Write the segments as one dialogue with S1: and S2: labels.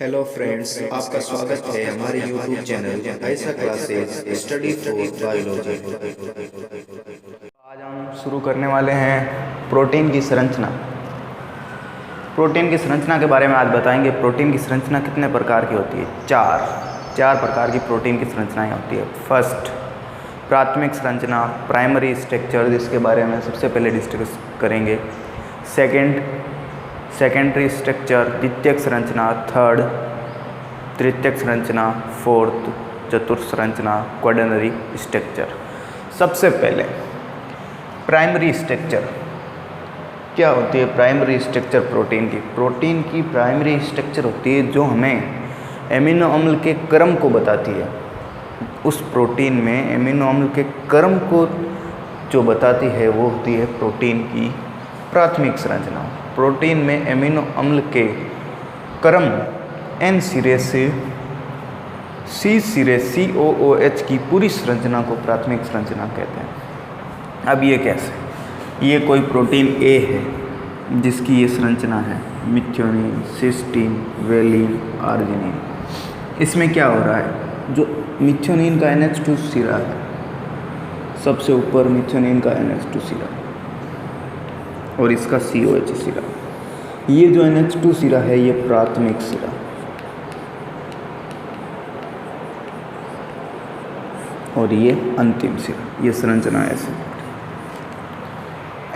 S1: Hello friends, आपका स्वागत है हमारे यूट्यूब चैनल ऐसा क्लासेस स्टडी फॉर बायोलॉजी।
S2: आज हम शुरू करने वाले हैं प्रोटीन की संरचना। प्रोटीन की संरचना के बारे में आज बताएंगे। प्रोटीन की संरचना कितने प्रकार की होती है? चार प्रकार की प्रोटीन की संरचनाएं होती है। फर्स्ट, प्राथमिक संरचना, प्राइमरी स्ट्रक्चर, जिसके बारे में सबसे पहले डिस्कस करेंगे। सेकेंडरी स्ट्रक्चर, द्वितीयक संरचना। थर्ड, तृतीयक संरचना। फोर्थ, चतुर्थ संरचना, क्वाडर्नरी स्ट्रक्चर। सबसे पहले प्राइमरी स्ट्रक्चर। क्या होती है प्राइमरी स्ट्रक्चर प्रोटीन की प्राइमरी स्ट्रक्चर होती है जो हमें एमिनो अम्ल के क्रम को बताती है। उस प्रोटीन में एमिनो अम्ल के क्रम को जो बताती है वो होती है प्रोटीन की प्राथमिक संरचना। प्रोटीन में एमिनो अम्ल के क्रम N सिरे से C सिरे COOH की पूरी संरचना को प्राथमिक संरचना कहते हैं। अब ये कैसे? ये कोई प्रोटीन A है जिसकी ये संरचना है, मिथ्योनिन, सिस्टीन, वेलिन, आर्जिनिन। इसमें क्या हो रहा है? जो मिथ्योनिन का NH2 सिरा है, सबसे ऊपर मिथ्योनिन का NH2 सिरा और इसका COH सिरा। ये जो NH2 सिरा है ये प्राथमिक सिरा, और ये अंतिम सिरा। ये संरचना ऐसे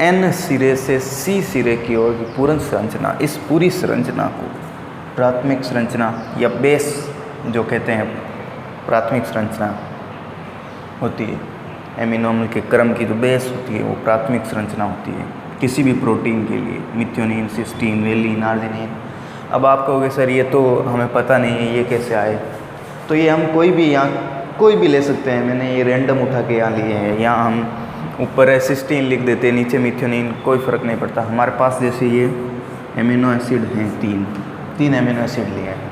S2: N सिरे से C सिरे की ओर की पूर्ण संरचना, इस पूरी संरचना को प्राथमिक संरचना या बेस जो कहते हैं, प्राथमिक संरचना होती है। एमिनो अम्ल के क्रम की जो बेस होती है वो प्राथमिक संरचना होती है किसी भी प्रोटीन के लिए, मिथ्योनिन, सिस्टीन, वेलिन, आर्जिनिन। अब आप कहोगे सर ये तो हमें पता नहीं है, ये कैसे आए? तो ये हम कोई भी ले सकते हैं। मैंने ये रैंडम उठा के यहाँ लिए हैं। यहाँ हम ऊपर है सिस्टीन लिख देते हैं, नीचे मिथ्योनिन, कोई फ़र्क नहीं पड़ता। हमारे पास जैसे ये एमिनो एसिड हैं, तीन एमिनो एसिड लिए हैं।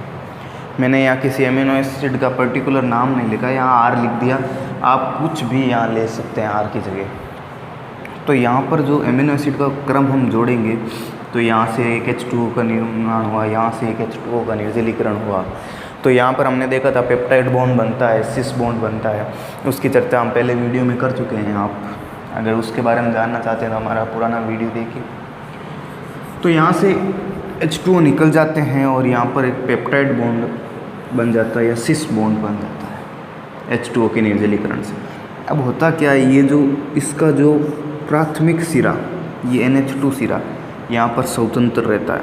S2: मैंने यहाँ किसी एमिनो एसिड का पर्टिकुलर नाम नहीं लिखा, यहाँ R लिख दिया। आप कुछ भी यहाँ ले सकते हैं R की जगह। तो यहाँ पर जो एमिनो एसिड का क्रम हम जोड़ेंगे तो यहाँ से एक H2O का निर्माण हुआ, यहाँ से एक H2O का निर्जलीकरण हुआ। तो यहाँ पर हमने देखा था पेप्टाइड बॉन्ड बनता है, सिस बॉन्ड बनता है। उसकी चर्चा हम पहले वीडियो में कर चुके हैं। आप अगर उसके बारे में जानना चाहते हैं तो हमारा पुराना वीडियो देखिए। तो यहाँ से H2O निकल जाते हैं और यहाँ पर एक पेप्टाइड बॉन्ड बन जाता है या सिस बॉन्ड बन जाता है H2O के निर्जलीकरण से। अब होता क्या है, ये जो इसका जो प्राथमिक सिरा, ये NH2 सिरा यहाँ पर स्वतंत्र रहता है,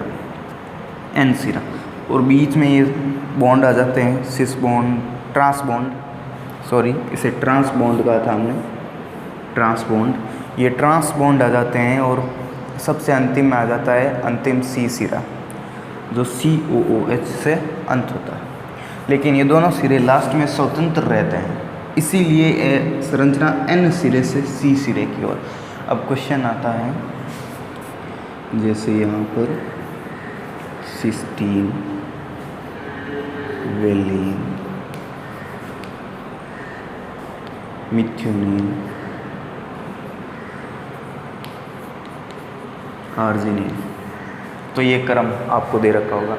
S2: N सिरा, और बीच में ये बॉन्ड आ जाते हैं, सिस बॉन्ड, ट्रांस बॉन्ड, सॉरी इसे ट्रांस बॉन्ड कहा था हमने, ट्रांस बॉन्ड। ये ट्रांस बॉन्ड आ जाते हैं और सबसे अंतिम में आ जाता है अंतिम C सिरा जो COOH से अंत होता है। लेकिन ये दोनों सिरे लास्ट में स्वतंत्र रहते हैं, इसीलिए संरचना N सिरे से C सिरे की ओर। अब क्वेश्चन आता है, जैसे यहाँ पर सिस्टीन, वेलिन, मिथ्योनिन, आर्जिनिन, तो ये क्रम आपको दे रखा होगा।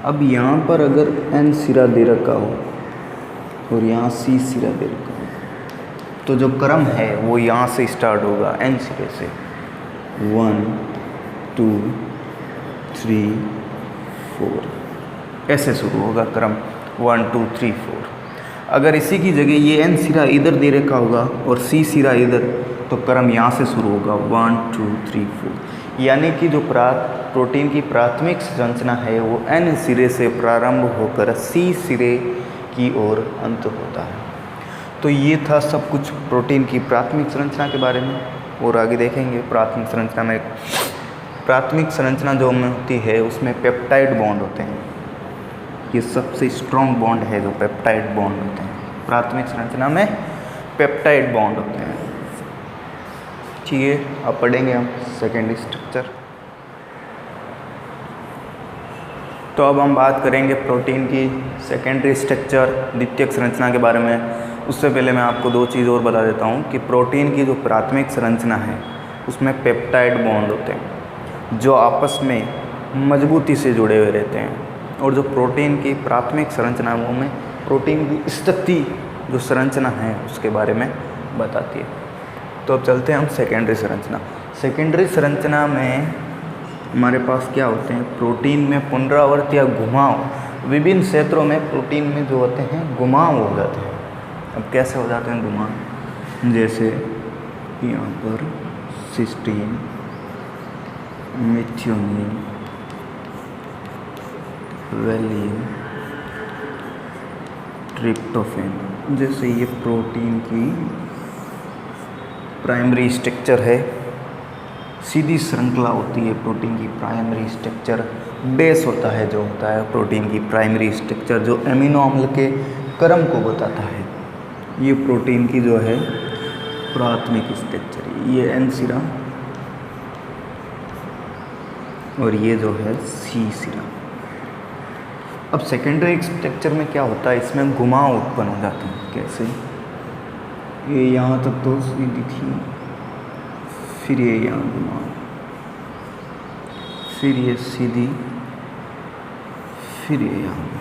S2: अब यहाँ पर अगर N सिरा दे रखा हो और यहाँ C सिरा दे रखा हो तो जो क्रम है वो यहाँ से स्टार्ट होगा, N सिरे से 1 2 3 4 ऐसे शुरू होगा क्रम 1 2 3 4। अगर इसी की जगह ये N सिरा इधर दे रखा होगा और C सिरा इधर, तो क्रम यहाँ से शुरू होगा 1 2 3 4। यानी कि जो प्रोटीन की प्राथमिक संरचना है वो N सिरे से प्रारंभ होकर C सिरे की ओर अंत होता है। तो ये था सब कुछ प्रोटीन की प्राथमिक संरचना के बारे में, और आगे देखेंगे प्राथमिक संरचना में। प्राथमिक संरचना जो में होती है उसमें पेप्टाइड बॉन्ड होते हैं। ये सबसे स्ट्रॉन्ग बॉन्ड है जो पेप्टाइड बॉन्ड होते हैं। प्राथमिक संरचना में पेप्टाइड बॉन्ड होते हैं। ठीक है, अब पढ़ेंगे हम सेकेंडरी स्ट्रक्चर। तो अब हम बात करेंगे प्रोटीन की सेकेंडरी स्ट्रक्चर, द्वितीयक संरचना के बारे में। उससे पहले मैं आपको दो चीज़ और बता देता हूँ कि प्रोटीन की जो प्राथमिक संरचना है उसमें पेप्टाइड बॉन्ड होते हैं जो आपस में मजबूती से जुड़े हुए रहते हैं। और जो प्रोटीन की प्राथमिक संरचना है वो में प्रोटीन की स्थिति जो संरचना है उसके बारे में बताती है। तो अब चलते हैं हम सेकेंडरी संरचना। सेकेंडरी संरचना में हमारे पास क्या होते हैं, प्रोटीन में पुनरावर्त या घुमाव, विभिन्न क्षेत्रों में प्रोटीन में जो होते हैं घुमाव हो जाते हैं। अब कैसे हो जाते हैं घुमाव, जैसे यहाँ पर सिस्टीन, मेथियोनिन, वेलिन, ट्रिप्टोफैन, जैसे ये प्रोटीन की प्राइमरी स्ट्रक्चर है, सीधी श्रृंखला होती है प्रोटीन की प्राइमरी स्ट्रक्चर। बेस होता है जो होता है प्रोटीन की प्राइमरी स्ट्रक्चर, जो एमिनो अम्ल के क्रम को बताता है। ये प्रोटीन की जो है प्राथमिक स्ट्रक्चर, ये एन सिरा और ये जो है सी सिरा। अब सेकेंडरी स्ट्रक्चर में क्या होता है, इसमें घुमाव उत्पन्न हो जाते हैं। कैसे, ये यहाँ तक तो सीधी थी, फिर ये यहाँ घुमाव, फिर ये सीधी, फिर ये यहाँ घुमाव।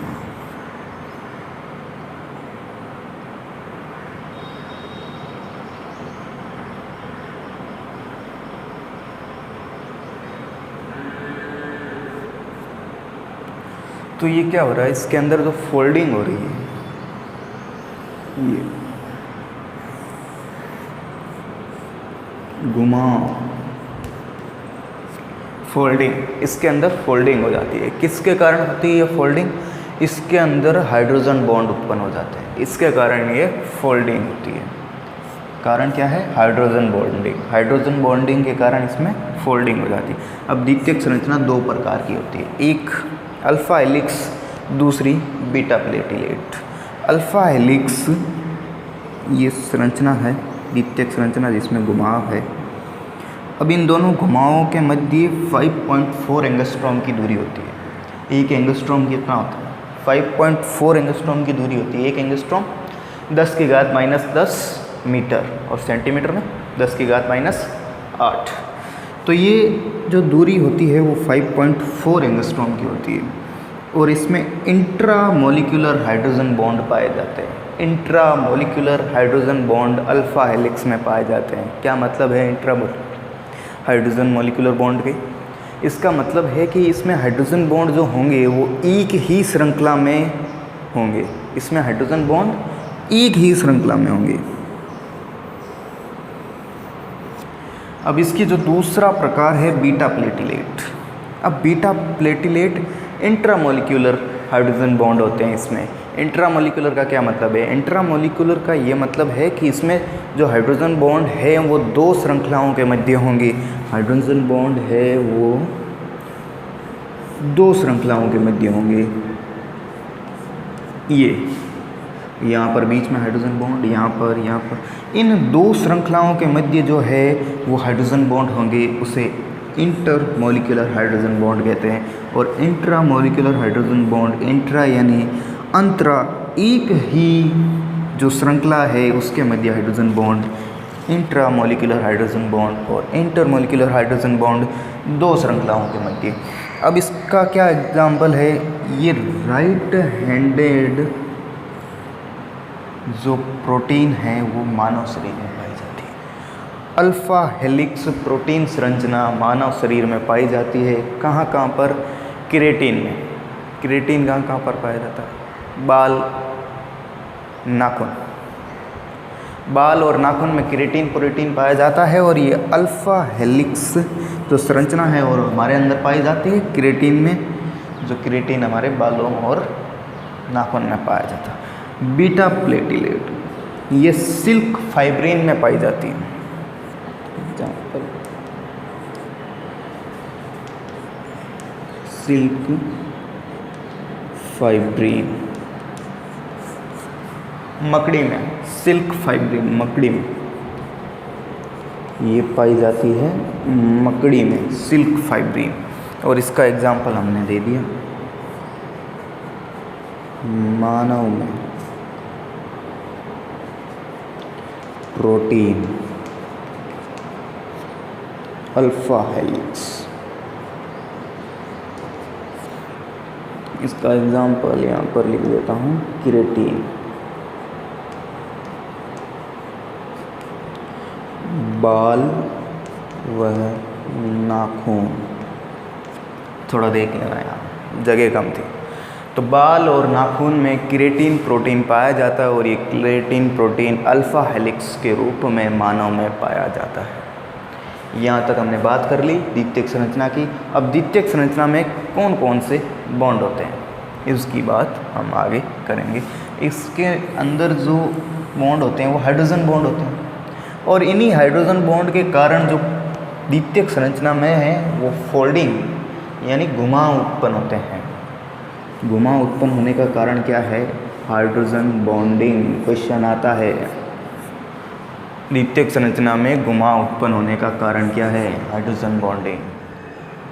S2: तो ये क्या हो रहा है, इसके अंदर जो फोल्डिंग हो रही है, ये घुमाव, फोल्डिंग, इसके अंदर फोल्डिंग हो जाती है। किसके कारण होती है ये फोल्डिंग, इसके अंदर हाइड्रोजन बॉन्ड उत्पन्न हो जाते हैं, इसके कारण ये फोल्डिंग होती है। कारण क्या है, हाइड्रोजन बॉन्डिंग। हाइड्रोजन बॉन्डिंग के कारण इसमें फोल्डिंग हो जाती है। अब द्वितीयक संरचना दो प्रकार की होती है, एक अल्फा हेलिक्स, दूसरी बीटा प्लेटिलेट। अल्फा हेलिक्स ये संरचना है, द्वितीयक संरचना जिसमें घुमाव है। अब इन दोनों घुमावों के मध्य 5.4 एंगस्ट्रॉम की दूरी होती है। एक एंगस्ट्रॉम कितना होता है, 5.4 एंगस्ट्रॉम की दूरी होती है। एक एंगस्ट्रॉम 10⁻⁻10 मीटर और सेंटीमीटर में 10⁻⁻8। तो ये जो दूरी होती है वो 5.4 एंगस्ट्रॉम की होती है और इसमें इंट्रामोलिकुलर हाइड्रोजन बॉन्ड पाए जाते हैं। Intramolecular hydrogen bond alpha helix में पाए जाते हैं। क्या मतलब है हाइड्रोजन मोलिकुलर बॉन्ड के, इसका मतलब है कि इसमें हाइड्रोजन बॉन्ड जो होंगे वो एक ही श्रृंखला में होंगे। इसमें हाइड्रोजन बॉन्ड एक ही श्रृंखला में होंगे। अब इसकी जो दूसरा प्रकार है बीटा प्लेटिलेट। अब beta platelet intramolecular hydrogen bond होते हैं इसमें। इंट्रामोलिकुलर का क्या मतलब है, इंट्रामोलिकुलर का ये मतलब है कि इसमें जो हाइड्रोजन बॉन्ड है वो दो श्रृंखलाओं के मध्य होंगे। हाइड्रोजन बॉन्ड है वो दो श्रृंखलाओं के मध्य होंगे। ये यहाँ पर बीच में हाइड्रोजन बॉन्ड, यहाँ पर इन दो श्रृंखलाओं के मध्य जो है वो हाइड्रोजन बॉन्ड होंगे, उसे इंटरमोलिकुलर हाइड्रोजन बॉन्ड कहते हैं। और इंट्रामोलिकुलर हाइड्रोजन बॉन्ड, इंट्रा यानी अंतरा, एक ही जो श्रृंखला है उसके मध्य hydrogen bond, intramolecular hydrogen bond, और इंटरमोलिकुलर हाइड्रोजन बॉन्ड दो श्रृंखलाओं के मध्य। अब इसका क्या एग्जाम्पल है, ये राइट हैंडेड जो प्रोटीन है वो मानव शरीर में पाई जाती है। अल्फा हेलिक्स प्रोटीन संरचना मानव शरीर में पाई जाती है। कहाँ पर, केराटिन में। केराटिन कहाँ पर पाया जाता है, बाल, नाखून, बाल और नाखून में केराटिन प्रोटीन पाया जाता है। और ये अल्फा हेलिक्स जो संरचना है और हमारे अंदर पाई जाती है केराटिन में, जो केराटिन हमारे बालों और नाखून में पाया जाता है। बीटा प्लेटिलेट ये सिल्क फाइब्रिन में पाई जाती है। सिल्क फाइब्रिन मकड़ी में, सिल्क फाइब्रिन मकड़ी में ये पाई जाती है, मकड़ी में सिल्क फाइब्रिन। और इसका एग्जाम्पल हमने दे दिया। मानव में प्रोटीन अल्फा हेलिक्स, इसका एग्जाम्पल यहाँ पर लिख देता हूँ, केराटिन। बाल वह नाखून, थोड़ा देख लेना, यहाँ जगह कम थी। तो बाल और नाखून में केराटिन प्रोटीन पाया जाता है और ये केराटिन प्रोटीन अल्फा हेलिक्स के रूप में मानव में पाया जाता है। यहाँ तक हमने बात कर ली द्वितीयक संरचना की। अब द्वितीयक संरचना में कौन कौन से बॉन्ड होते हैं इसकी बात हम आगे करेंगे। इसके अंदर जो बॉन्ड होते हैं वो हाइड्रोजन बॉन्ड होते हैं और इन्हीं हाइड्रोजन बॉन्ड के कारण जो द्वितीयक संरचना में है वो फोल्डिंग यानी घुमाव उत्पन्न होते हैं। घुमाव उत्पन्न होने का कारण क्या है? Hydrogen bonding. क्वेश्चन आता है द्वितीयक संरचना में घुमाव उत्पन्न होने का कारण क्या है? Hydrogen bonding.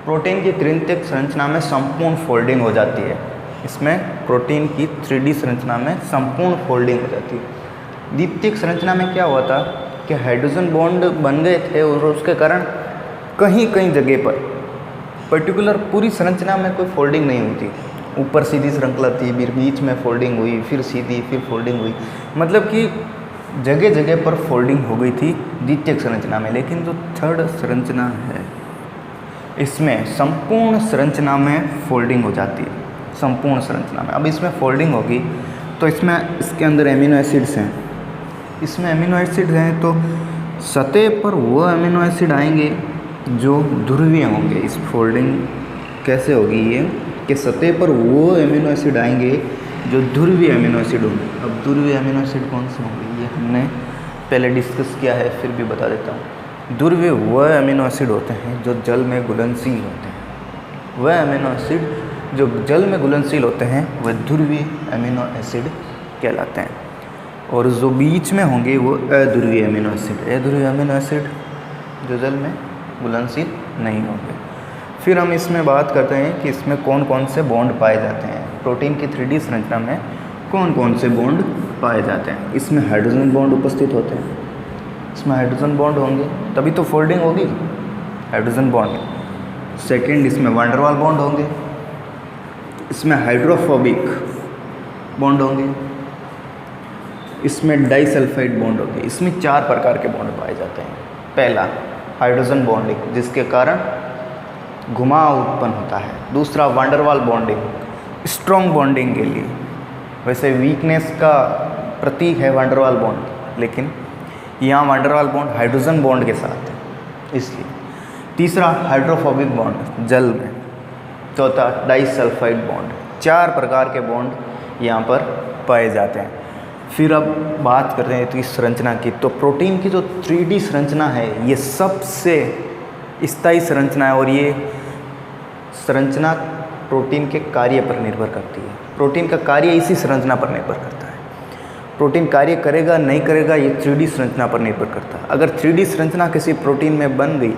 S2: प्रोटीन की तृतीयक संरचना में संपूर्ण फोल्डिंग हो जाती है। इसमें प्रोटीन की 3D संरचना में संपूर्ण फोल्डिंग हो जाती है। द्वितीयक संरचना में क्या हुआ था कि हाइड्रोजन बॉन्ड बन गए थे और उसके कारण कहीं कहीं जगह पर पर्टिकुलर पूरी संरचना में कोई फोल्डिंग नहीं हुई थी। ऊपर सीधी श्रृंखला थी, फिर बीच में फोल्डिंग हुई, फिर सीधी, फिर फोल्डिंग हुई, मतलब कि जगह जगह पर फोल्डिंग हो गई थी द्वितीयक संरचना में। लेकिन जो थर्ड संरचना है इसमें संपूर्ण संरचना में फोल्डिंग हो जाती है, संपूर्ण संरचना में। अब इसमें फोल्डिंग होगी तो इसमें इसके अंदर एमिनो एसिड्स हैं, इसमें एमिनो एसिड हैं तो सतह पर वो एमिनो एसिड आएंगे जो ध्रुवीय होंगे। इस फोल्डिंग कैसे होगी ये कि सतह पर वो एमिनो एसिड आएंगे जो ध्रुवीय एमिनो एसिड होंगे। अब ध्रुवीय एमिनो एसिड कौन से होंगे ये हमने पहले डिस्कस किया है, फिर भी बता देता हूँ। ध्रुवीय वह एमिनो एसिड होते हैं जो जल में घुलनशील होते हैं। वह एमिनो एसिड जो जल में घुलनशील होते हैं वह ध्रुवीय एमिनो एसिड कहलाते हैं। और जो बीच में होंगे वो अध्रुवीय एमिनो एसिड। अध्रुवीय एमिनो एसिड जो जल में घुलनशील नहीं होंगे। फिर हम इसमें बात करते हैं कि इसमें कौन कौन से बॉन्ड पाए जाते हैं। प्रोटीन की 3D संरचना में कौन कौन से बॉन्ड पाए जाते हैं? इसमें हाइड्रोजन बॉन्ड उपस्थित होते हैं। इसमें हाइड्रोजन बॉन्ड होंगे तभी तो फोल्डिंग होगी, हाइड्रोजन बॉन्ड। सेकंड, इसमें वैन डर वाल बॉन्ड होंगे। इसमें हाइड्रोफोबिक बॉन्ड होंगे। इसमें डाइसल्फाइड बॉन्ड होंगे। इसमें 4 प्रकार के बॉन्ड पाए जाते हैं। पहला हाइड्रोजन बॉन्डिंग जिसके कारण घुमाव उत्पन्न होता है। दूसरा वैन डर वाल बॉन्डिंग, स्ट्रॉन्ग बॉन्डिंग के लिए। वैसे वीकनेस का प्रतीक है वैन डर वाल बॉन्ड, लेकिन यहाँ वैन डर वाल बॉन्ड हाइड्रोजन बॉन्ड के साथ है इसलिए। तीसरा हाइड्रोफोबिक बॉन्ड जल में। चौथा डाइसल्फाइड बॉन्ड। 4 प्रकार के बॉन्ड यहाँ पर पाए जाते हैं। फिर अब बात करते हैं तो इस संरचना की। तो प्रोटीन की जो 3D संरचना है ये सबसे स्थायी संरचना है और ये संरचना प्रोटीन के कार्य पर निर्भर करती है। प्रोटीन का कार्य इसी संरचना पर निर्भर करता है। प्रोटीन कार्य करेगा नहीं करेगा ये 3D संरचना पर निर्भर करता है। अगर 3D संरचना किसी प्रोटीन में बन गई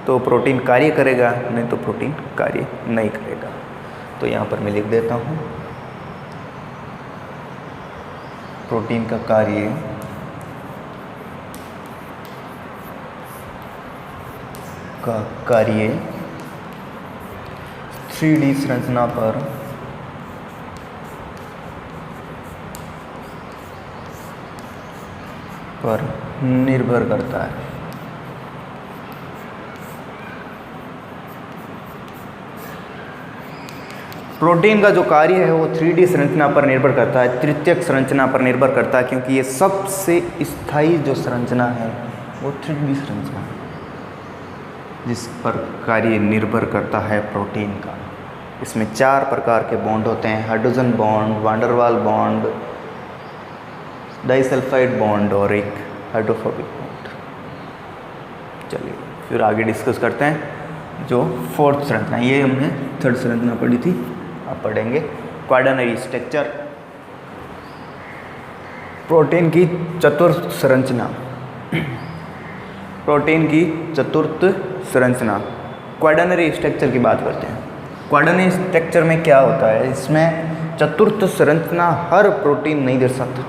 S2: तो प्रोटीन कार्य करेगा, नहीं तो प्रोटीन कार्य नहीं करेगा। तो यहाँ पर मैं लिख देता हूँ प्रोटीन का कार्य का कार्य 3D संरचना पर निर्भर करता है। प्रोटीन का जो कार्य है वो 3D संरचना पर निर्भर करता है, तृतीयक संरचना पर निर्भर करता है, क्योंकि ये सबसे स्थायी जो संरचना है वो 3D संरचना है जिस पर कार्य निर्भर करता है प्रोटीन का। इसमें 4 प्रकार के बॉन्ड होते हैं, हाइड्रोजन बॉन्ड, वैन डर वाल बॉन्ड, डाइसल्फाइड बॉन्ड और एक हाइड्रोफोबिक बॉन्ड। चलिए फिर आगे डिस्कस करते हैं जो 4th संरचना। ये हमने 3rd संरचना पढ़ी थी, अब पढ़ेंगे क्वाडर्नरी स्ट्रक्चर। प्रोटीन की 4th संरचना। प्रोटीन की 4th संरचना क्वाडर्नरी स्ट्रक्चर की बात करते हैं। क्वाडर्नरी स्ट्रक्चर में क्या होता है? इसमें 4th संरचना हर प्रोटीन नहीं दर्शाता।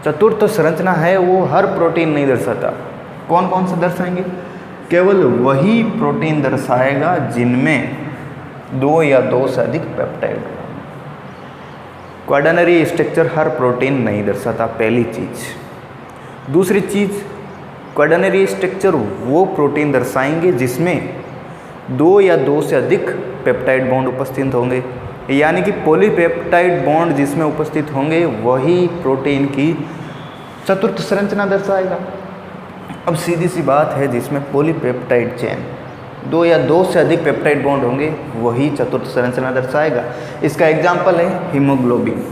S2: 4th संरचना है वो हर प्रोटीन नहीं दर्शाता। कौन कौन सा दर्शाएंगे? केवल वही प्रोटीन दर्शाएगा जिनमें 2 या 2 से अधिक पेप्टाइड। क्वाडर्नरी स्ट्रक्चर हर प्रोटीन नहीं दर्शाता, पहली चीज़। दूसरी चीज़, क्वाडर्नरी स्ट्रक्चर वो प्रोटीन दर्शाएंगे जिसमें 2 या 2 से अधिक पेप्टाइड बॉन्ड उपस्थित होंगे, यानी कि पॉलीपेप्टाइड बॉन्ड जिसमें उपस्थित होंगे वही प्रोटीन की चतुर्थ संरचना दर्शाएगा। अब सीधी सी बात है, जिसमें पॉलीपेप्टाइड चेन 2 या 2 से अधिक पेप्टाइड बॉन्ड होंगे वही चतुर्थ संरचना दर्शाएगा। इसका एग्जाम्पल है हीमोग्लोबिन।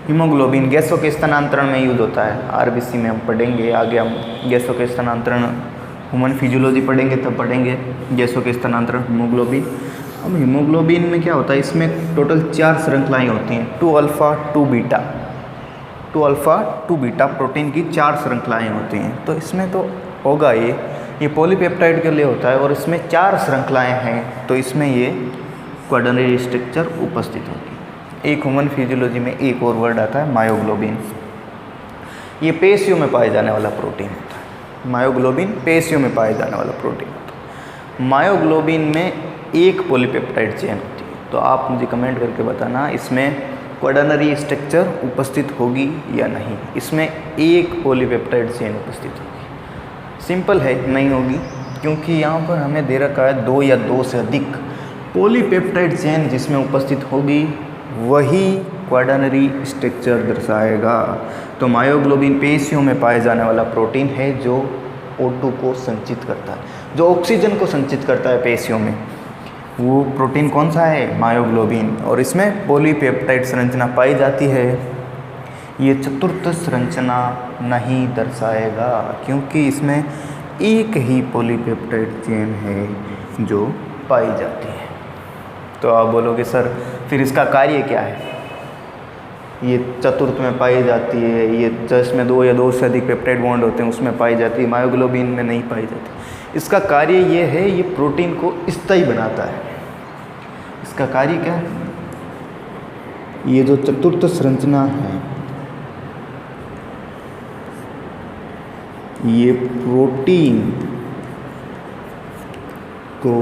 S2: हीमोग्लोबिन गैसों के स्थानांतरण में यूज होता है, आरबीसी में हम पढ़ेंगे आगे। हम गैसों के स्थानांतरण ह्यूमन फिजियोलॉजी पढ़ेंगे, तब पढ़ेंगे गैसों के स्थानांतरण हीमोग्लोबिन। अब हीमोग्लोबिन में क्या होता है, इसमें टोटल 4 श्रृंखलाएँ होती हैं, 2 alpha 2 beta, 2 alpha 2 beta protein की 4 श्रृंखलाएँ होती हैं। तो इसमें तो होगा ये पॉलीपेप्टाइड के लिए होता है और इसमें 4 श्रृंखलाएँ हैं, तो इसमें ये क्वाडर्नरी स्ट्रक्चर उपस्थित होगी। एक ह्यूमन फिजियोलॉजी में एक और वर्ड आता है मायोग्लोबिन। ये पेशियों में पाए जाने वाला प्रोटीन होता है। मायोग्लोबिन पेशियों में पाए जाने वाला प्रोटीन होता है। मायोग्लोबिन में एक पॉलीपेप्टाइड चेन होती है। तो आप मुझे कमेंट करके बताना इसमें क्वाडर्नरी स्ट्रक्चर उपस्थित होगी या नहीं। इसमें एक पॉलीपेप्टाइड चेन उपस्थित होगी। सिंपल है, नहीं होगी, क्योंकि यहाँ पर हमें दे रखा है 2 या 2 से अधिक पॉलीपेप्टाइड चेन जिसमें उपस्थित होगी वही क्वाडर्नरी स्ट्रक्चर दर्शाएगा। तो मायोग्लोबिन पेशियों में पाए जाने वाला प्रोटीन है जो O2 को संचित करता है, जो ऑक्सीजन को संचित करता है पेशियों में। वो प्रोटीन कौन सा है, मायोग्लोबिन। और इसमें पॉलीपेप्टाइड संरचना पाई जाती है। ये चतुर्थ संरचना नहीं दर्शाएगा, क्योंकि इसमें एक ही पॉलीपेप्टाइड चेन है जो पाई जाती है। तो आप बोलोगे सर फिर इसका कार्य क्या है। ये चतुर्थ में पाई जाती है, ये जिसमें 2 या 2 से अधिक पेप्टाइड बॉन्ड होते हैं उसमें पाई जाती है, मायोग्लोबिन में नहीं पाई जाती। इसका कार्य ये है, ये प्रोटीन को स्थायी बनाता है। इसका कार्य क्या है, ये जो चतुर्थ संरचना है ये प्रोटीन को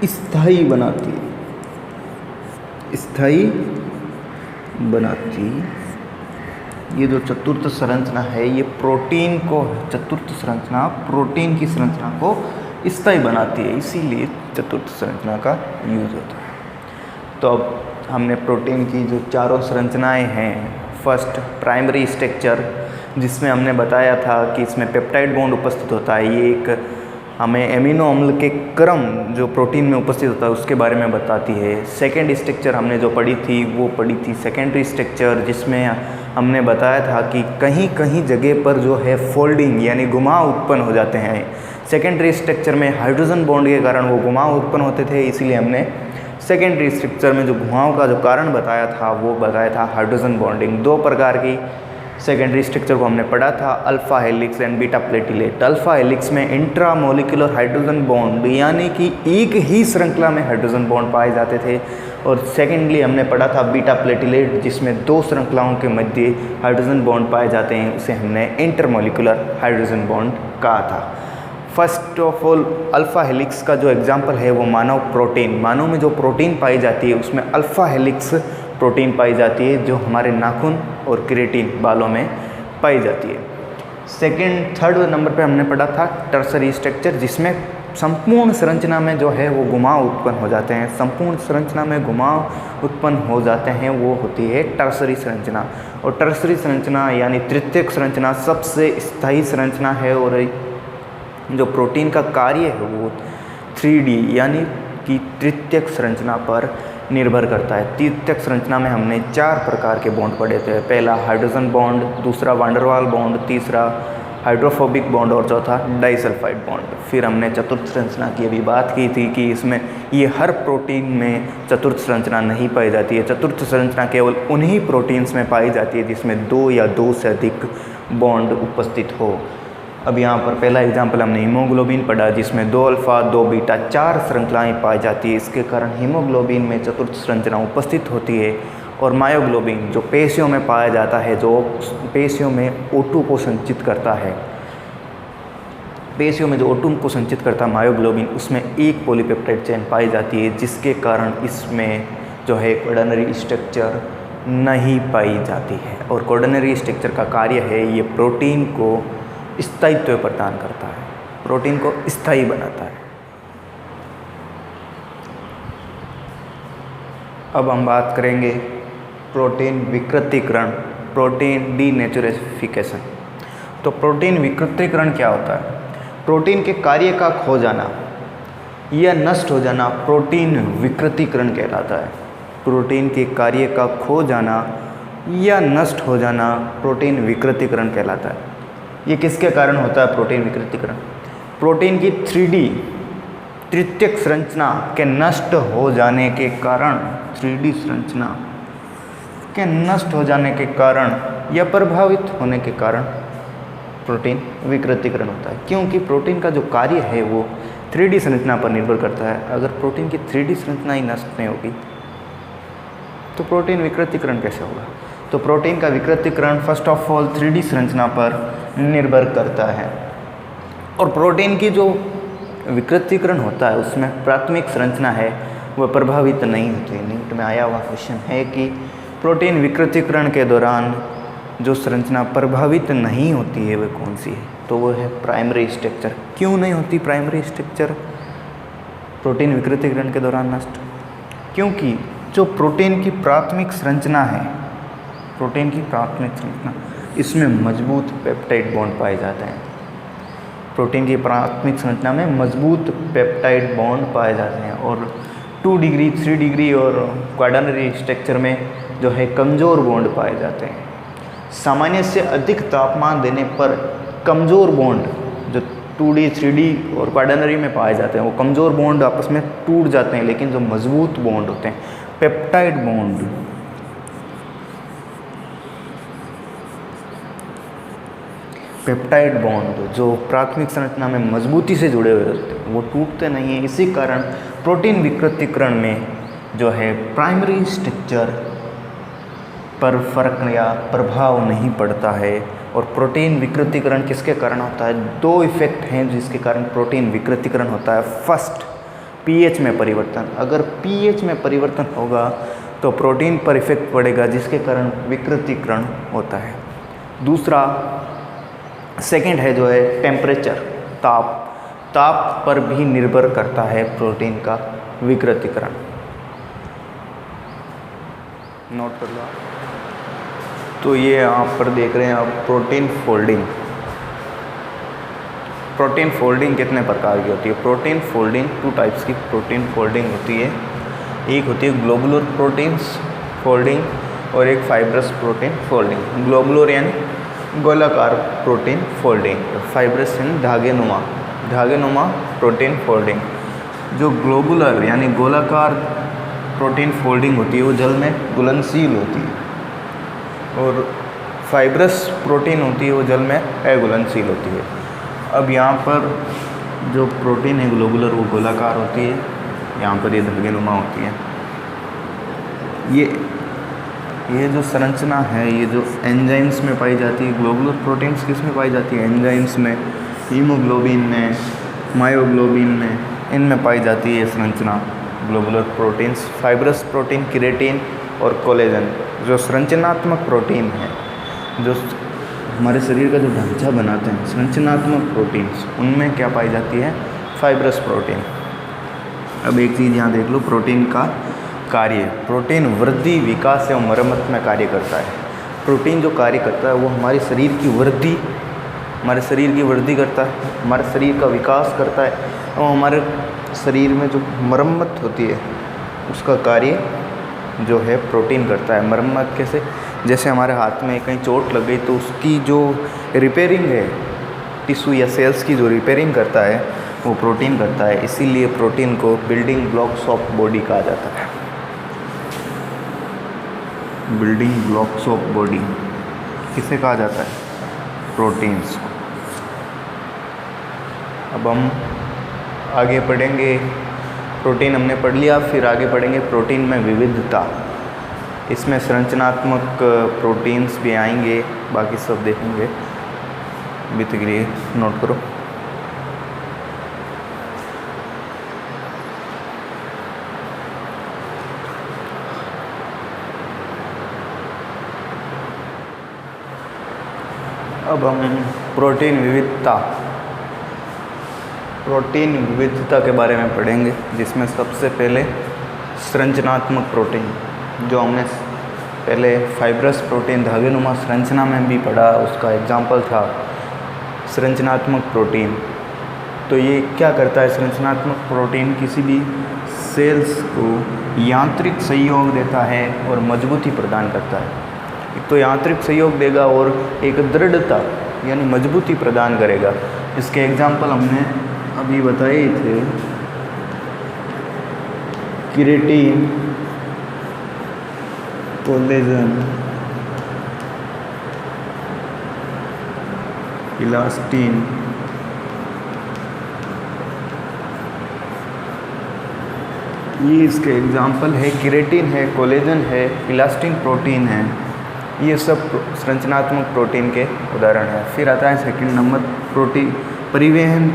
S2: स्थायी बनाती है, स्थायी बनाती। ये जो चतुर्थ संरचना है ये प्रोटीन को, चतुर्थ संरचना प्रोटीन की संरचना को स्थायी बनाती है, इसीलिए चतुर्थ संरचना का यूज होता है। तो अब हमने प्रोटीन की जो चारों संरचनाएं हैं, फर्स्ट प्राइमरी स्ट्रक्चर जिसमें हमने बताया था कि इसमें पेप्टाइड बॉन्ड उपस्थित होता है, ये एक हमें एमिनो अम्ल के क्रम जो प्रोटीन में उपस्थित होता है उसके बारे में बताती है। सेकेंड स्ट्रक्चर हमने जो पढ़ी थी वो पढ़ी थी सेकेंडरी स्ट्रक्चर, जिसमें हमने बताया था कि कहीं कहीं जगह पर जो है फोल्डिंग यानी घुमाव उत्पन्न हो जाते हैं। सेकेंडरी स्ट्रक्चर में हाइड्रोजन बॉन्ड के कारण वो घुमाव उत्पन्न होते थे, इसीलिए हमने सेकेंडरी स्ट्रक्चर में जो घुमाव का जो कारण बताया था वो बताया था हाइड्रोजन बॉन्डिंग। 2 प्रकार की सेकेंडरी स्ट्रक्चर को हमने पढ़ा था, alpha helix and beta platelet. Alpha helix में इंट्रामोलिकुलर हाइड्रोजन बॉन्ड यानी कि एक ही श्रृंखला में हाइड्रोजन बॉन्ड पाए जाते थे, और सेकेंडली हमने पढ़ा था बीटा प्लेटिलेट जिसमें 2 श्रृंखलाओं के मध्य हाइड्रोजन बॉन्ड पाए जाते हैं, उसे हमने इंटरमोलिकुलर हाइड्रोजन बॉन्ड कहा था। First of all alpha helix का जो एग्जाम्पल है वो मानव प्रोटीन, मानव में जो प्रोटीन पाई जाती है उसमें अल्फ़ा हेलिक्स प्रोटीन पाई जाती है जो हमारे नाखून और केराटिन बालों में पाई जाती है। थर्ड नंबर पे हमने पढ़ा था टर्सरी स्ट्रक्चर जिसमें संपूर्ण संरचना में जो है वो घुमाव उत्पन्न हो जाते हैं, संपूर्ण संरचना में घुमाव उत्पन्न हो जाते हैं, वो होती है टर्सरी संरचना। और टर्सरी संरचना यानी तृतीयक संरचना सबसे स्थायी संरचना है, और जो प्रोटीन का कार्य है वो 3D यानी कि तृतीयक संरचना पर निर्भर करता है। तृतीयक संरचना में हमने 4 प्रकार के बॉन्ड पढ़े थे, पहला हाइड्रोजन बॉन्ड, दूसरा वांडरवाल बॉन्ड, तीसरा हाइड्रोफोबिक बॉन्ड और चौथा डाइसल्फाइड बॉन्ड। फिर हमने चतुर्थ संरचना की अभी बात की थी कि इसमें ये हर प्रोटीन में चतुर्थ संरचना नहीं पाई जाती है। चतुर्थ संरचना केवल उन्हीं प्रोटीन्स में पाई जाती है जिसमें 2 या 2 से अधिक बॉन्ड उपस्थित हो। अब यहाँ पर पहला एग्जाम्पल हमने हीमोग्लोबिन पढ़ा जिसमें 2 अल्फ़ा 2 बीटा 4 श्रृंखलाएँ पाई जाती है। इसके कारण हीमोग्लोबिन में चतुर्थ संरचना उपस्थित होती है। और मायोग्लोबिन जो पेशियों में पाया जाता है, जो पेशियों में O2 को संचित करता है, पेशियों में जो O2 को संचित करता है मायोग्लोबिन, उसमें एक पॉलीपेप्टाइड चेन पाई जाती है, जिसके कारण इसमें जो है कोडोनरी स्ट्रक्चर नहीं पाई जाती है। और कोडोनरी स्ट्रक्चर का कार्य है ये प्रोटीन को स्थायित्व प्रदान करता है, प्रोटीन को स्थायी बनाता है। अब हम बात करेंगे प्रोटीन विकृतीकरण, प्रोटीन डीनेचुरिफिकेशन। तो प्रोटीन विकृतीकरण क्या होता है? प्रोटीन के कार्य का खो जाना या नष्ट हो जाना प्रोटीन विकृतीकरण कहलाता है। प्रोटीन के कार्य का खो जाना या नष्ट हो जाना प्रोटीन विकृतीकरण कहलाता है। ये किसके कारण होता है प्रोटीन विकृतीकरण? प्रोटीन की 3D तृतीयक संरचना के नष्ट हो जाने के कारण, 3D संरचना के नष्ट हो जाने के कारण या प्रभावित होने के कारण प्रोटीन विकृतीकरण होता है। क्योंकि प्रोटीन का जो कार्य है वो 3D संरचना पर निर्भर करता है। अगर प्रोटीन की 3D संरचना ही नष्ट नहीं होगी तो प्रोटीन विकृतीकरण कैसे होगा? तो प्रोटीन का विकृतीकरण फर्स्ट ऑफ ऑल 3D संरचना पर निर्भर करता है। और प्रोटीन की जो विकृतीकरण होता है उसमें प्राथमिक संरचना है वह प्रभावित नहीं होती। नीट में आया हुआ क्वेश्चन है कि प्रोटीन विकृतीकरण के दौरान जो संरचना प्रभावित नहीं होती है वह कौन सी है? तो वो है प्राइमरी स्ट्रक्चर। क्यों नहीं होती प्राइमरी स्ट्रक्चर प्रोटीन विकृतीकरण के दौरान नष्ट? क्योंकि जो प्रोटीन की प्राथमिक संरचना है, प्रोटीन की प्राथमिक संरचना, इसमें मजबूत पेप्टाइड बॉन्ड पाए जाते हैं। प्रोटीन की प्राथमिक संरचना में मजबूत पेप्टाइड बॉन्ड पाए जाते हैं और 2 डिग्री 3 डिग्री और क्वाड्रानरी स्ट्रक्चर में जो है कमज़ोर बॉन्ड पाए जाते हैं। सामान्य से अधिक तापमान देने पर कमज़ोर बॉन्ड जो 2D 3D और क्वाड्रानरी में पाए जाते हैं वो कमज़ोर बॉन्ड आपस में टूट जाते हैं, लेकिन जो मजबूत बॉन्ड होते हैं पेप्टाइड बॉन्ड, पेप्टाइड बॉन्ड जो प्राथमिक संरचना में मजबूती से जुड़े हुए होते हैं वो टूटते नहीं हैं। इसी कारण प्रोटीन विकृतीकरण में जो है प्राइमरी स्ट्रक्चर पर फर्क या प्रभाव नहीं पड़ता है। और प्रोटीन विकृतीकरण किसके कारण होता है? 2 इफेक्ट हैं जिसके कारण प्रोटीन विकृतीकरण होता है। फर्स्ट, पीएच में परिवर्तन। अगर पीएच में परिवर्तन होगा तो प्रोटीन पर इफेक्ट पड़ेगा जिसके कारण विकृतीकरण होता है। दूसरा, सेकंड है जो है टेम्परेचर, ताप पर भी निर्भर करता है प्रोटीन का विकृतीकरण। नोट कर लो आप। तो ये यहाँ पर देख रहे हैं आप प्रोटीन फोल्डिंग। प्रोटीन फोल्डिंग कितने प्रकार की होती है? प्रोटीन फोल्डिंग 2 टाइप्स की प्रोटीन फोल्डिंग होती है। एक होती है ग्लोबुलर प्रोटीन्स फोल्डिंग और एक फाइब्रस प्रोटीन फोल्डिंग। ग्लोबुलर यानी गोलाकार प्रोटीन फोल्डिंग, फाइब्रस यानी धागेनुमा प्रोटीन फोल्डिंग। जो ग्लोबुलर यानी गोलाकार प्रोटीन फोल्डिंग होती है वो जल में घुलनशील होती है और फाइब्रस प्रोटीन होती है वो जल में अघुलनशील होती है। अब यहाँ पर जो प्रोटीन है ग्लोबुलर वो गोलाकार होती है, यहाँ पर ये धागेनुमा होती है। ये जो संरचना है ये जो एंजाइम्स में पाई जाती है। ग्लोबुलर प्रोटीन्स किस में पाई जाती है? एंजाइम्स में, हीमोग्लोबिन में, मायोग्लोबिन में, इनमें पाई जाती है ये संरचना globular proteins. Fibrous protein keratin और कोलेजन जो संरचनात्मक प्रोटीन है, जो हमारे शरीर का जो ढांचा बनाते हैं, संरचनात्मक प्रोटीन्स, उनमें क्या पाई जाती है? Fibrous protein. अब एक चीज़ यहाँ देख लो, प्रोटीन का कार्य। प्रोटीन वृद्धि, विकास एवं मरम्मत में कार्य करता है। प्रोटीन जो कार्य करता है वो हमारे शरीर की वृद्धि करता है, हमारे शरीर का विकास करता है और हमारे शरीर में जो मरम्मत होती है उसका कार्य जो है प्रोटीन करता है। मरम्मत कैसे? जैसे हमारे हाथ में कहीं चोट लग गई तो उसकी जो रिपेयरिंग है, टिश्यू या सेल्स की जो रिपेयरिंग करता है वो प्रोटीन करता है। इसीलिए प्रोटीन को बिल्डिंग ब्लॉक्स ऑफ बॉडी कहा जाता है। बिल्डिंग ब्लॉक्स ऑफ बॉडी किसे कहा जाता है? प्रोटीन्स को। अब हम आगे पढ़ेंगे, प्रोटीन हमने पढ़ लिया, फिर आगे पढ़ेंगे प्रोटीन में विविधता। इसमें संरचनात्मक प्रोटीन्स भी आएंगे, बाकी सब देखेंगे। अभी तक के लिए नोट करो। अब हम प्रोटीन विविधता के बारे में पढ़ेंगे, जिसमें सबसे पहले संरचनात्मक प्रोटीन, जो हमने पहले फाइब्रस प्रोटीन धागेनुमा संरचना में भी पढ़ा, उसका एग्जाम्पल था संरचनात्मक प्रोटीन। तो ये क्या करता है? संरचनात्मक प्रोटीन किसी भी सेल्स को यांत्रिक सहयोग देता है और मजबूती प्रदान करता है। एक तो यांत्रिक सहयोग देगा और एक दृढ़ता यानी मजबूती प्रदान करेगा। इसके एग्जाम्पल हमने अभी बताए थे, केराटिन, कोलेजन, इलास्टिन, ये इसके एग्जाम्पल है। केराटिन है, कोलेजन है, इलास्टिन प्रोटीन है, ये सब संरचनात्मक प्रोटीन के उदाहरण हैं। फिर आता है सेकंड नंबर परिवहन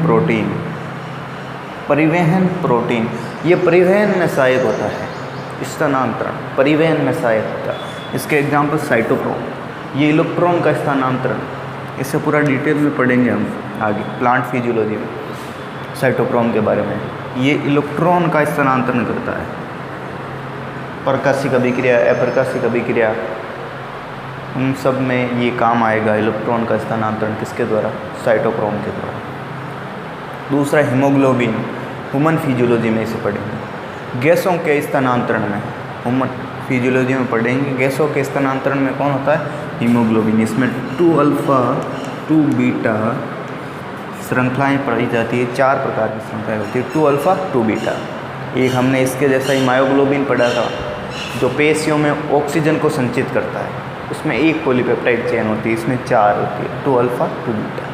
S2: प्रोटीन। ये परिवहन में सहायक होता है, स्थानांतरण परिवहन में सहायक होता है। इसके एग्जाम्पल साइटोक्रोम, ये इलेक्ट्रॉन का स्थानांतरण, इससे पूरा डिटेल में पढ़ेंगे हम आगे प्लांट फिजियोलॉजी में साइटोक्रोम के बारे में। ये इलेक्ट्रॉन का स्थानांतरण करता है। प्रकाशिक अभिक्रिया, अप्रकाशिक अभिक्रिया, उन सब में ये काम आएगा। इलेक्ट्रॉन का स्थानांतरण किसके द्वारा? साइटोक्रोम के द्वारा। दूसरा हीमोग्लोबिन, ह्यूमन फिजियोलॉजी में इसे पढ़ेंगे। गैसों के स्थानांतरण में, ह्यूमन फिजियोलॉजी में पढ़ेंगे, गैसों के स्थानांतरण में कौन होता है? हीमोग्लोबिन। इसमें 2 अल्फ़ा 2 बीटा श्रृंखलाएँ पढ़ी जाती है। 4 प्रकार की श्रृंखलाएँ होती है, 2 अल्फ़ा 2 बीटा। एक हमने इसके जैसा ही मायोग्लोबिन पढ़ा था, जो पेशियों में ऑक्सीजन को संचित करता है। उसमें एक पॉलीपेप्टाइड चेन होती है, इसमें 4 होती है, 2 अल्फ़ा 2 बीटा।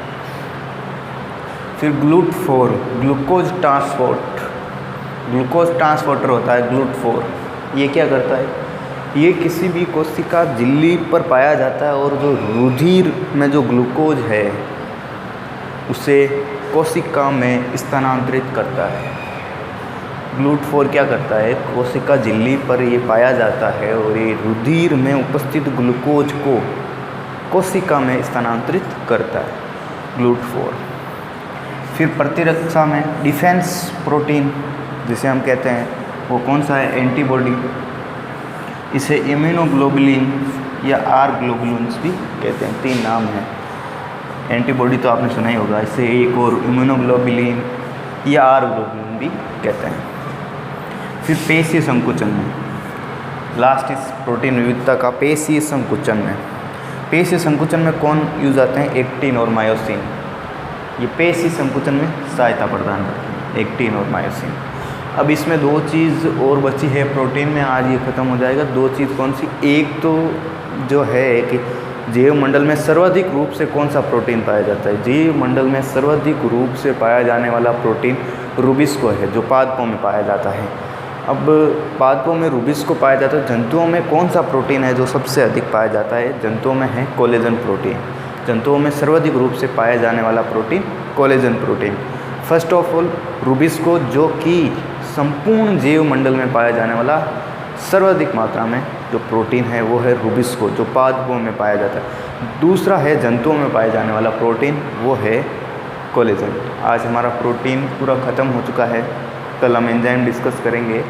S2: फिर GLUT4, ग्लूकोज ट्रांसपोर्टर होता है GLUT4। ये क्या करता है? ये किसी भी कोशिका झिल्ली पर पाया जाता है और जो रुधिर में जो ग्लूकोज है उसे कोशिका में स्थानांतरित करता है। GLUT4 क्या करता है? कोशिका झिल्ली पर ये पाया जाता है और ये रुधिर में उपस्थित ग्लूकोज को कोशिका में स्थानांतरित करता है, GLUT4। फिर प्रतिरक्षा में डिफेंस प्रोटीन जिसे हम कहते हैं, वो कौन सा है? एंटीबॉडी। इसे इम्यूनोग्लोबुलिन या आर ग्लोबुलिन्स भी कहते हैं, 3 नाम हैं। एंटीबॉडी तो आपने सुना ही होगा, इसे एक और इम्यूनोग्लोबुलिन या आर ग्लोबुलिन भी कहते हैं। फिर पेशीय संकुचन में, लास्ट इस प्रोटीन विविधता का पेशीय संकुचन में। पेशीय संकुचन में कौन यूज आते हैं? एक्टिन और मायोसिन। ये पेशीय संकुचन में सहायता प्रदान करते हैं, एक्टिन और मायोसिन। अब इसमें 2 चीज़ और बची है प्रोटीन में, आज ये ख़त्म हो जाएगा। 2 चीज़ कौन सी? एक तो जो है कि जैव मंडल में सर्वाधिक रूप से कौन सा प्रोटीन पाया जाता है? जैव मंडल में सर्वाधिक रूप से पाया जाने वाला प्रोटीन रूबिस्को है, जो पादपों में पाया जाता है। अब पादपों में रूबिस्को पाया जाता है। जंतुओं में कौन सा प्रोटीन है जो सबसे अधिक पाया जाता है? जंतुओं में है कोलेजन प्रोटीन। जंतुओं में सर्वाधिक रूप से पाया जाने वाला protein collagen protein. First of all rubisco, जो कि संपूर्ण जैव मंडल में पाया जाने वाला सर्वाधिक मात्रा में जो प्रोटीन है वो है रूबिस्को, जो पादपों में पाया जाता है। दूसरा है जंतुओं में पाया जाने वाला प्रोटीन, वो है कोलेजन। आज हमारा प्रोटीन पूरा ख़त्म हो चुका है, कल हम एंजाइम डिस्कस करेंगे।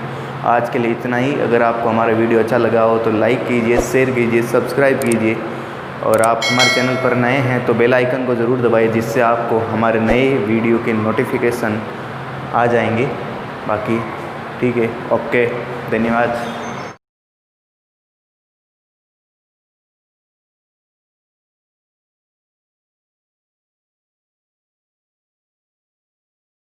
S2: आज के लिए इतना ही। अगर आपको हमारा वीडियो अच्छा लगा हो तो लाइक कीजिए, शेयर कीजिए, सब्सक्राइब कीजिए, और आप हमारे चैनल पर नए हैं तो बेल आइकन को ज़रूर दबाइए, जिससे आपको हमारे नए वीडियो के नोटिफिकेशन आ जाएंगे। बाकी ठीक है, ओके, धन्यवाद।